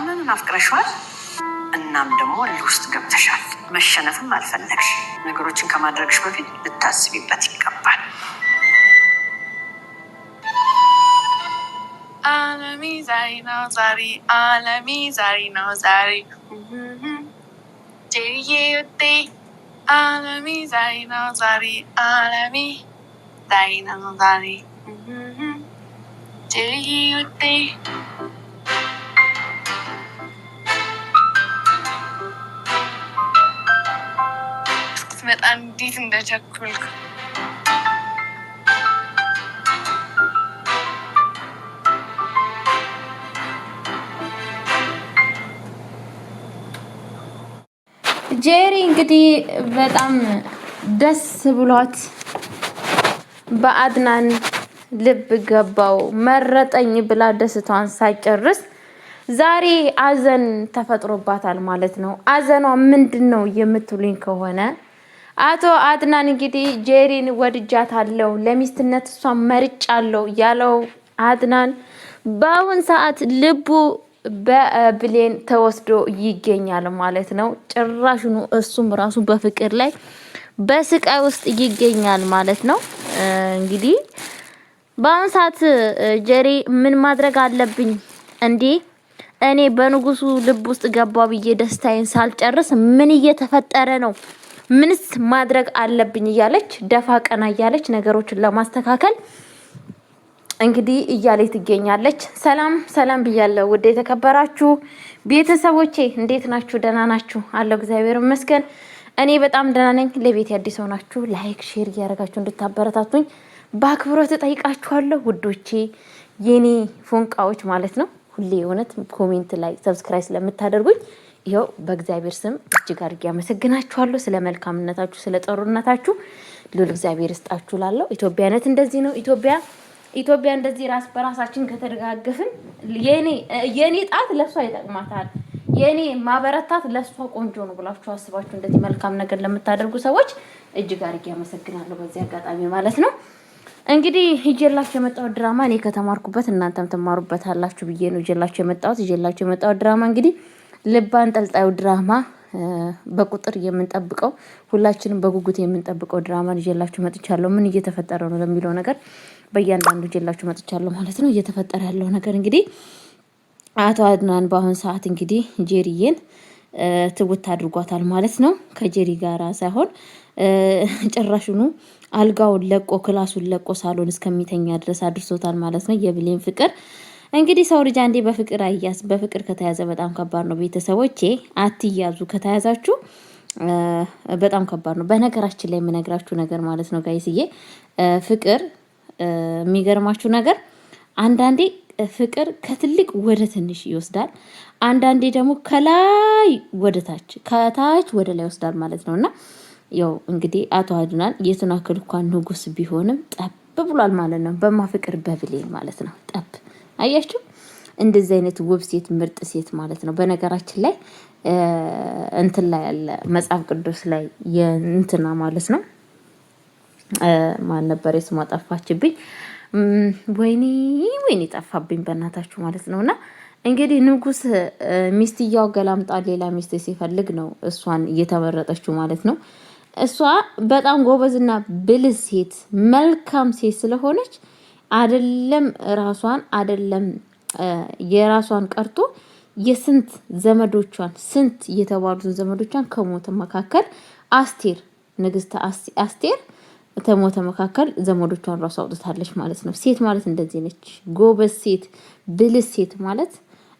አብርሃምን አፍቅረሽዋል እናም ደግሞ ውስጥ ገብተሻል መሸነፍም አልፈለግሽ ነገሮችን ከማድረግሽ በፊት ልታስቢበት ይገባል Alami zari J-U-T Alami zari J-U-T በጣም እንዴት እንደቸኩልኩ ጄሪ እንግዲህ በጣም ደስ ብሏት በአድናን ልብ ገባው መረጠኝ ብላ ደስታዋን ሳይጨርስ ዛሬ አዘን ተፈጥሮባታል ማለት ነው። አዘኗ ምንድነው የምትሉኝ ከሆነ አቶ አድናን እንግዲህ ጄሪን ወድጃታለሁ ለሚስትነት እሷ መርጫለሁ ያለው አድናን በአሁን ሰዓት ልቡ በብሌን ተወስዶ ይገኛል ማለት ነው። ጭራሽኑ እሱም ራሱ በፍቅር ላይ በስቃይ ውስጥ ይገኛል ማለት ነው። እንግዲህ በአሁን ሰዓት ጄሪ ምን ማድረግ አለብኝ እንዴ እኔ በንጉሱ ልብ ውስጥ ገባው ብዬ ደስታዬን ሳልጨርስ ምን እየተፈጠረ ነው ምንስ ማድረግ አለብኝ እያለች ደፋ ቀና እያለች ነገሮችን ለማስተካከል እንግዲህ እያለች ትገኛለች። ሰላም ብያለሁ ውድ የተከበራችሁ ቤተሰቦቼ እንዴት ናችሁ ደህና ናችሁ አለው እግዚአብሔር ይመስገን እኔ በጣም ደህና ነኝ። ለቤት አዲስ ሆናችሁ ላይክ ሼር ያደርጋችሁ እንድታበረታቱኝ በአክብሮት ጠይቃችኋለሁ ውዶቼ የኔ ፎንቃዎች ማለት ነው። ሁሌ የሆነት ኮሜንት ላይ ሰብስክራይብ ስለምታደርጉኝ ይሄው በእግዚአብሔር ስም እጅግ አድርጌ አመሰግናችኋለሁ። ስለ መልካምነታችሁ ስለ ጥሩነታችሁ ሉል እግዚአብሔር ይስጣችሁ ላለው ኢትዮጵያነት እንደዚህ ነው። ኢትዮጵያ እንደዚህ ራስ በራሳችን ከተደጋገፍን የኔ ጣት ለሷ ይጠቅማታል የኔ ማበረታት ለሷ ቆንጆ ነው ብላችሁ አስባችሁ እንደዚህ መልካም ነገር ለምታደርጉ ሰዎች እጅግ አድርጌ አመሰግናለሁ በዚህ አጋጣሚ ማለት ነው። እንግዲህ ይዤላችሁ የመጣው ድራማ እኔ ከተማርኩበት እናንተም ተማሩበታላችሁ ብዬ ነው ይዤላችሁ የመጣው ድራማ እንግዲህ ልብ አንጠልጣዩ ድራማ በቁጥር የምንጠብቀው ሁላችንም በጉጉት የምንጠብቀው ድራማ ይዤላችሁ መጥቻለሁ። ምን እየተፈጠረ ነው ለሚለው ነገር በእያንዳንዱ ይዤላችሁ መጥቻለሁ ማለት ነው። እየተፈጠረ ያለው ነገር እንግዲህ አቶ አድናን በአሁን ሰዓት እንግዲህ ጄሪዬን ትውት አድርጓታል ማለት ነው። ከጄሪ ጋራ ሳይሆን ጭራሽኑ አልጋውን ለቆ ክላሱን ለቆ ሳሎን እስከሚተኛ ድረስ አድርሶታል ማለት ነው። የብሌን ፍቅር እንግዲህ ሰው ልጅ አንዴ በፍቅር አያዝ በፍቅር ከተያዘ በጣም ከባድ ነው። ቤተሰቦቼ አትያዙ ከተያዛችሁ በጣም ከባድ ነው። በነገራችን ላይ የምነግራችሁ ነገር ማለት ነው ጋይስዬ ፍቅር የሚገርማችሁ ነገር አንዳንዴ ፍቅር ከትልቅ ወደ ትንሽ ይወስዳል። አንዳንዴ ደግሞ ከላይ ወደ ታች ከታች ወደ ላይ ይወስዳል ማለት ነውና ያው እንግዲህ አቶ አድናን የትናክል እንኳን ንጉስ ቢሆንም ጠብ ብሏል ማለት ነው። በማፍቅር በብሌን ማለት ነው። ጠብ አያችሁ እንደዚህ አይነት ውብ ሴት ምርጥ ሴት ማለት ነው። በነገራችን ላይ እንትን ላይ ያለ መጽሐፍ ቅዱስ ላይ የእንትና ማለት ነው ማን ነበር የስሟ ጠፋችብኝ ወይኔ ጠፋብኝ በእናታችሁ ማለት ነውና እንግዲህ ንጉስ ሚስትያው ገላምጣ ሌላ ሚስት ሲፈልግ ነው እሷን እየተመረጠችው ማለት ነው። እሷ በጣም ጎበዝና ብልህ ሴት መልካም ሴት ስለሆነች አይደለም ራሷን አይደለም የራሷን ቀርቶ የስንት ዘመዶቿን ስንት የተባሉትን ዘመዶቿን ከሞተ መካከል አስቴር ንግስት አስቴር ተሞተ መካከል ዘመዶቿን ራሷ አውጥታለች ማለት ነው። ሴት ማለት እንደዚህ ነች። ጎበዝ ሴት ብልህ ሴት ማለት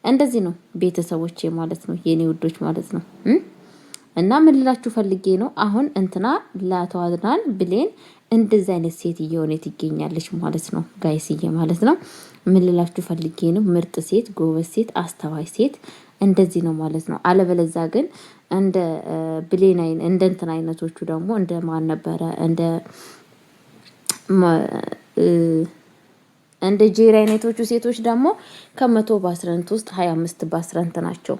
እንደዚህ ነው ቤተሰቦቼ ማለት ነው የኔ ውዶች ማለት ነው። እና ምን ልላችሁ ፈልጌ ነው አሁን እንትና ለአቶ አድናን ብሌን እንደዚህ አይነት ሴት እየሆነ ትገኛለች ማለት ነው ጋይስዬ ማለት ነው። ምን ልላችሁ ፈልጌ ነው ምርጥ ሴት ጎበዝ ሴት አስተዋይ ሴት እንደዚህ ነው ማለት ነው። አለበለዛ ግን እንደ ብሌን እንደ እንትና አይነቶቹ ደግሞ እንደ ማን ነበረ እንደ ጄሪ አይነቶቹ ሴቶች ደግሞ ከ100 በ10 ውስጥ 25 በ10 ናቸው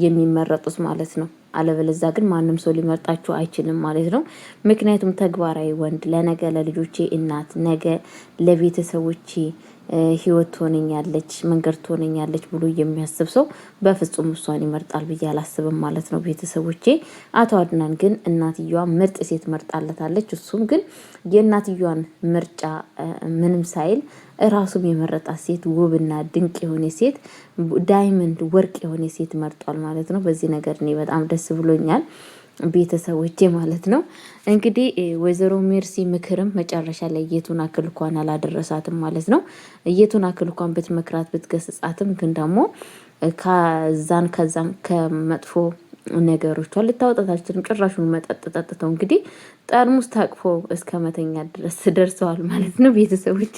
የሚመረጡት ማለት ነው። አለበለዛ ግን ማንም ሰው ሊመርጣችሁ አይችልም ማለት ነው። ምክንያቱም ተግባራዊ ወንድ ለነገ ለልጆቼ እናት ነገ ለቤተሰቦቼ ህይወት ትሆነኛለች መንገድ ትሆነኛለች ብሎ የሚያስብ ሰው በፍጹም እሷን ይመርጣል ብዬ አላስብም ማለት ነው ቤተሰቦቼ። አቶ አድናን ግን እናትየዋ ምርጥ ሴት መርጣለታለች። እሱም ግን የእናትየዋን ምርጫ ምንም ሳይል ራሱም የመረጣት ሴት ውብና ድንቅ የሆነ ሴት ዳይመንድ ወርቅ የሆነ ሴት መርጧል ማለት ነው። በዚህ ነገር እኔ በጣም ደስ ብሎኛል ቤተሰቦቼ ማለት ነው። እንግዲህ ወይዘሮ ሜርሲ ምክርም መጨረሻ ላይ የቱን አክል እንኳን አላደረሳትም ማለት ነው። የቱን አክል እንኳን ብትመክራት ብትገስጻትም ግን ደግሞ ከዛም ከመጥፎ ነገሮቿ ልታወጣታችንም ጭራሹን መጠጥ ጠጥተው እንግዲህ ጠርሙስ ታቅፎ እስከ መተኛ ድረስ ደርሰዋል ማለት ነው ቤተሰቦቼ።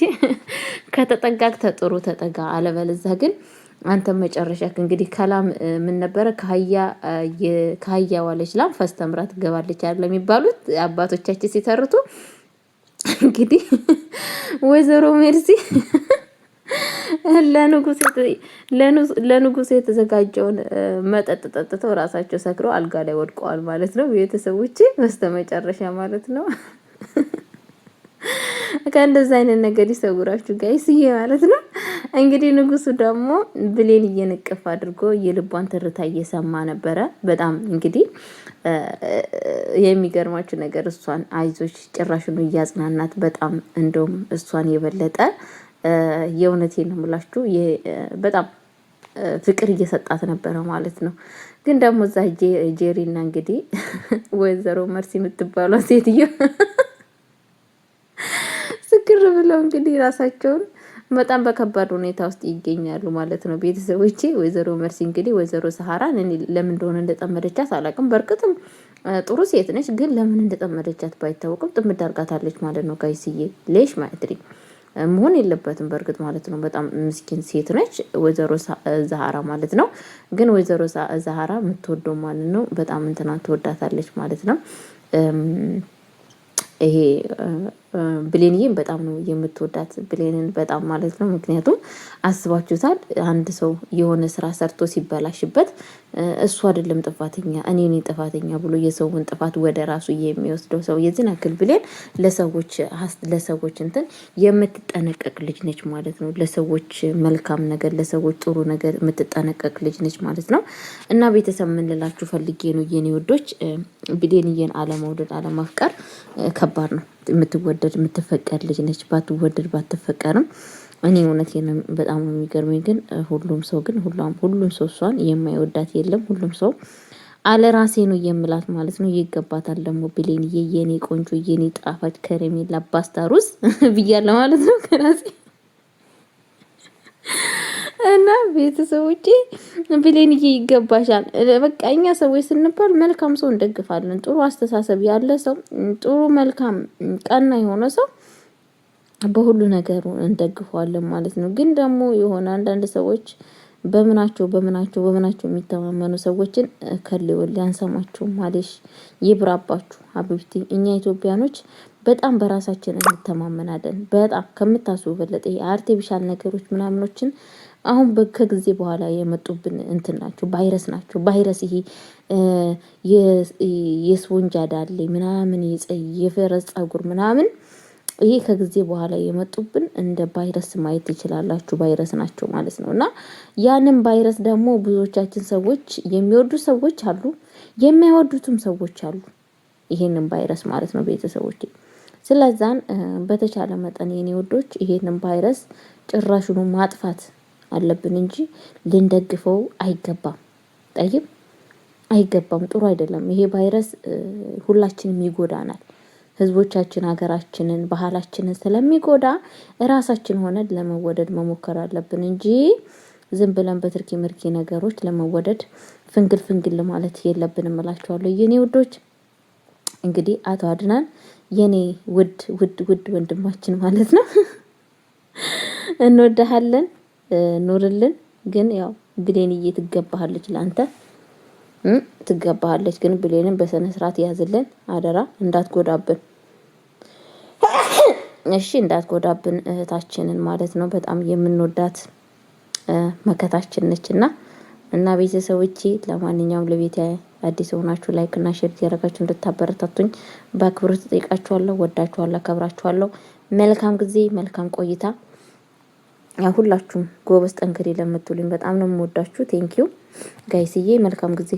ከተጠጋግ ተጥሩ ተጠጋ አለበለዛ ግን አንተ መጨረሻ እንግዲህ ከላም ምን ነበረ ከአህያ ዋለች ላም ፈስተምራ ትገባለች አይደል የሚባሉት አባቶቻችን ሲተርቱ። እንግዲህ ወይዘሮ ሜርሲ ለንጉስ የተዘጋጀውን መጠጥ ጠጥተው ራሳቸው ሰክረው አልጋ ላይ ወድቀዋል ማለት ነው ቤተሰቦቼ በስተመጨረሻ ማለት ነው። ከእንደዛ አይነት ነገር ይሰውራችሁ ጋይስ ይሄ ማለት ነው። እንግዲህ ንጉሱ ደግሞ ብሌን እየነቀፍ አድርጎ የልቧን ትርታ እየሰማ ነበረ። በጣም እንግዲህ የሚገርማችሁ ነገር እሷን አይዞች ጭራሽኑ እያጽናናት በጣም እንደውም እሷን የበለጠ የእውነቴን ነው የምላችሁ በጣም ፍቅር እየሰጣት ነበረ ማለት ነው። ግን ደግሞ እዛ ጄሪና እንግዲህ ወይዘሮ መርሲ የምትባለው ሴትዮ ስክር ብለው እንግዲህ ራሳቸውን በጣም በከባድ ሁኔታ ውስጥ ይገኛሉ ማለት ነው ቤተሰቦቼ። ወይዘሮ መርሲ እንግዲህ ወይዘሮ ሰሃራን እኔ ለምን እንደሆነ እንደጠመደቻት አላውቅም። በእርግጥም ጥሩ ሴት ነች፣ ግን ለምን እንደጠመደቻት ባይታወቅም ጥምድ አድርጋታለች ማለት ነው ጋይስዬ። ሌሽ ማትሪ መሆን የለበትም በእርግጥ ማለት ነው። በጣም ምስኪን ሴት ነች ወይዘሮ ዛሃራ ማለት ነው። ግን ወይዘሮ ዛሃራ የምትወደው ማለት ነው በጣም እንትና ትወዳታለች ማለት ነው። ይሄ ብሌንዬን በጣም ነው የምትወዳት ብሌንን በጣም ማለት ነው። ምክንያቱም አስባችሁታል አንድ ሰው የሆነ ስራ ሰርቶ ሲበላሽበት እሱ አይደለም ጥፋተኛ እኔ ነኝ ጥፋተኛ ብሎ የሰውን ጥፋት ወደ ራሱ የሚወስደው ሰው የዚህን አክል ብሌን ለሰዎች እንትን የምትጠነቀቅ ልጅ ነች ማለት ነው። ለሰዎች መልካም ነገር ለሰዎች ጥሩ ነገር የምትጠነቀቅ ልጅ ነች ማለት ነው። እና ቤተሰብ ምን ልላችሁ ፈልጌ ነው የኔ ወዶች ብሌንዬን አለመውደድ አለማፍቀር ከባድ ነው። የምትወደድ የምትፈቀድ ልጅ ነች። ባትወደድ ባትፈቀርም እኔ እውነቴን በጣም ነው የሚገርመኝ። ግን ሁሉም ሰው እሷን የማይወዳት የለም። ሁሉም ሰው አለ ራሴ ነው የምላት ማለት ነው። ይገባታል ደግሞ ብሌንዬ የኔ ቆንጆ የኔ ጣፋጭ ከረሜላ ባስታሩስ ብያለሁ ማለት ነው ከራሴ እና ቤተሰቦቼ ብሌንዬ ይገባሻል። በቃ እኛ ሰዎች ስንባል መልካም ሰው እንደግፋለን። ጥሩ አስተሳሰብ ያለ ሰው ጥሩ መልካም ቀና የሆነ ሰው በሁሉ ነገሩ እንደግፈዋለን ማለት ነው። ግን ደግሞ የሆነ አንዳንድ ሰዎች በምናቸው የሚተማመኑ ሰዎችን ከልወል ያንሰማችሁ ማለሽ ይብራባችሁ ሀቢብቲ። እኛ ኢትዮጵያኖች በጣም በራሳችን እንተማመናለን። በጣም ከምታስቡ በለጠ አርቲፊሻል ነገሮች ምናምኖችን አሁን ከጊዜ በኋላ የመጡብን እንትን ናቸው ቫይረስ ናቸው። ቫይረስ ይሄ የስፖንጅ አዳሌ ምናምን የፈረስ ጸጉር ምናምን ይሄ ከጊዜ በኋላ የመጡብን እንደ ቫይረስ ማየት ትችላላችሁ። ቫይረስ ናቸው ማለት ነው። እና ያንን ቫይረስ ደግሞ ብዙዎቻችን ሰዎች የሚወዱ ሰዎች አሉ፣ የማይወዱትም ሰዎች አሉ። ይሄንን ቫይረስ ማለት ነው ቤተሰቦች። ስለዛን በተቻለ መጠን የኔ ወዶች ይሄንን ቫይረስ ጭራሹኑ ማጥፋት አለብን እንጂ ልንደግፈው አይገባም። ጠይብ አይገባም፣ ጥሩ አይደለም። ይሄ ቫይረስ ሁላችንም ይጎዳናል። ህዝቦቻችን ሀገራችንን ባህላችንን ስለሚጎዳ ራሳችን ሆነን ለመወደድ መሞከር አለብን እንጂ ዝም ብለን በትርኪ ምርኪ ነገሮች ለመወደድ ፍንግል ማለት የለብንም እላችኋለሁ የኔ ውዶች። እንግዲህ አቶ አድናን የኔ ውድ ወንድማችን ማለት ነው እንወደሃለን፣ ኑርልን። ግን ያው ብሌንዬ ትገባሃለች፣ ላንተ ትገባሃለች። ግን ብሌንን በሰነ ስርዓት ያዝልን አደራ፣ እንዳትጎዳብን እሺ፣ እንዳትጎዳብን እህታችንን ማለት ነው። በጣም የምንወዳት መከታችን ነችና እና ቤተሰቦቼ ለማንኛውም ለቤት አዲስ ሆናችሁ ላይክ እና ሼር ያደረጋችሁ እንድታበረታቱኝ በአክብሮት ጠይቃችኋለሁ። ወዳችኋለሁ፣ አከብራችኋለሁ። መልካም ጊዜ፣ መልካም ቆይታ። ሁላችሁም ጎበዝ ጠንክሪ ለምትሉኝ በጣም ነው የምወዳችሁ። ቴንኪዩ ጋይስዬ፣ መልካም ጊዜ